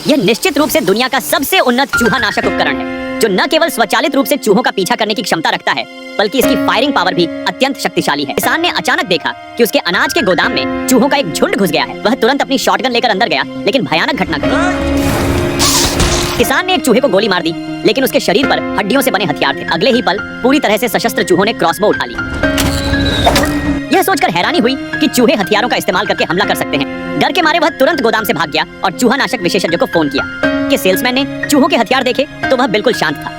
यह निश्चित रूप से दुनिया का सबसे उन्नत चूहा नाशक उपकरण है, जो न केवल स्वचालित रूप से चूहों का पीछा करने की क्षमता रखता है, बल्कि इसकी फायरिंग पावर भी अत्यंत शक्तिशाली है। किसान ने अचानक देखा कि उसके अनाज के गोदाम में चूहों का एक झुंड घुस गया है। वह तुरंत अपनी शॉटगन लेकर अंदर गया, लेकिन भयानक घटना घटी। किसान ने एक चूहे को गोली मार दी, लेकिन उसके शरीर पर हड्डियों से बने हथियार थे। अगले ही पल पूरी तरह से सशस्त्र चूहों ने क्रॉसबो उठा ली। यह सोचकर हैरानी हुई कि चूहे हथियारों का इस्तेमाल करके हमला कर सकते हैं। डर के मारे वह तुरंत गोदाम से भाग गया और चूहा नाशक विशेषज्ञ को फोन किया। कि सेल्समैन ने चूहों के हथियार देखे तो वह बिल्कुल शांत था।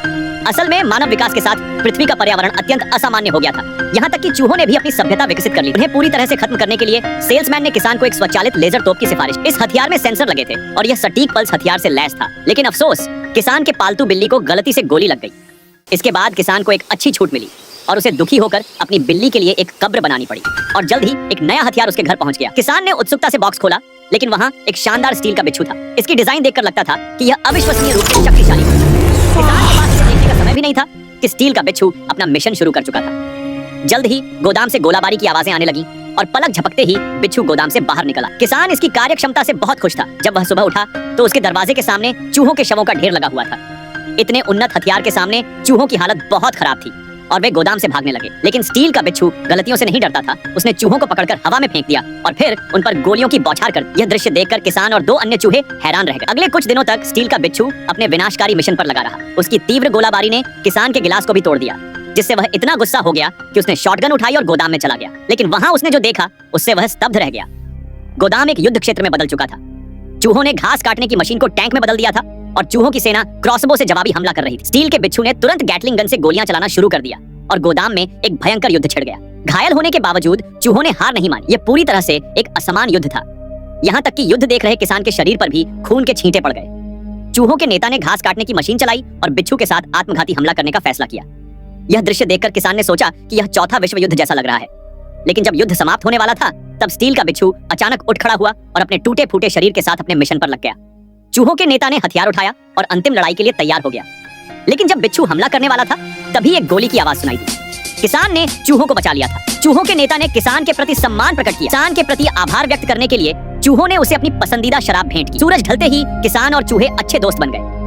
असल में मानव विकास के साथ पृथ्वी का पर्यावरण अत्यंत असामान्य हो गया था। यहाँ तक कि चूहों ने भी अपनी सभ्यता विकसित कर ली। उन्हें पूरी तरह से खत्म करने के लिए सेल्समैन ने किसान को एक स्वचालित लेजर तोप की सिफारिश। इस हथियार में सेंसर लगे थे और यह सटीक पल्स हथियार से लैस था। लेकिन अफसोस, किसान के पालतू बिल्ली को गलती से गोली लग गई। इसके बाद किसान को एक अच्छी छूट मिली और उसे दुखी होकर अपनी बिल्ली के लिए एक कब्र बनानी पड़ी और जल्द ही एक नया हथियार उसके घर पहुंच गया। किसान ने उत्सुकता से बॉक्स खोला, लेकिन वहां एक शानदार स्टील का बिच्छू था। इसकी डिजाइन देखकर लगता था कि यह अविश्वसनीय रूप से शक्तिशाली है। किसान के पास इसे देखने का समय भी नहीं था कि स्टील का बिच्छू अपना मिशन शुरू कर चुका था। जल्द ही गोदाम से गोलाबारी की आवाजें आने लगी और पलक झपकते ही बिच्छू गोदाम से बाहर निकला। किसान इसकी कार्यक्षमता से बहुत खुश था। जब वह सुबह उठा तो उसके दरवाजे के सामने चूहों के शवों का ढेर लगा हुआ था। इतने उन्नत हथियार के सामने चूहों की हालत बहुत खराब थी और वे गोदाम से भागने लगे। लेकिन स्टील का बिच्छू गलतियों से नहीं डरता था। उसने चूहों को पकड़कर हवा में फेंक दिया और फिर उन पर गोलियों की बौछार कर दी। यह दृश्य देखकर किसान और दो अन्य चूहे हैरान रह गए। अगले कुछ दिनों तक स्टील का बिच्छू अपने विनाशकारी मिशन पर लगा रहा। उसकी तीव्र गोलाबारी ने किसान के गिलास को भी तोड़ दिया, जिससे वह इतना गुस्सा हो गया कि उसने शॉटगन उठाई और गोदाम में चला गया। लेकिन वहां उसने जो देखा उससे वह स्तब्ध रह गया। गोदाम एक युद्ध क्षेत्र में बदल चुका था। चूहों ने घास काटने की मशीन को टैंक में बदल दिया था और चूहों की सेना क्रॉसबो से जवाबी हमला कर रही थी। स्टील के बिच्छू ने तुरंत गैटलिंग गन से गोलियां चलाना शुरू कर दिया और गोदाम में एक भयंकर युद्ध छिड़ गया। घायल होने के बावजूद चूहों ने हार नहीं मानी। यह पूरी तरह से एक असमान युद्ध था। यहाँ तक कि युद्ध देख रहे किसान के शरीर पर भी खून के छींटे पड़ गए। चूहों के नेता ने घास काटने की मशीन चलाई और बिच्छू के साथ आत्मघाती हमला करने का फैसला किया। यह दृश्य देखकर किसान ने सोचा कि यह चौथा विश्व युद्ध जैसा लग रहा है। लेकिन जब युद्ध समाप्त होने वाला था, तब स्टील का बिच्छू अचानक उठ खड़ा हुआ और अपने टूटे फूटे शरीर के साथ अपने मिशन पर लग गया। चूहों के नेता ने हथियार उठाया और अंतिम लड़ाई के लिए तैयार हो गया। लेकिन जब बिच्छू हमला करने वाला था, तभी एक गोली की आवाज सुनाई दी। किसान ने चूहों को बचा लिया था। चूहों के नेता ने किसान के प्रति सम्मान प्रकट किया। किसान के प्रति आभार व्यक्त करने के लिए चूहों ने उसे अपनी पसंदीदा शराब भेंट की। सूरज ढलते ही किसान और चूहे अच्छे दोस्त बन गए।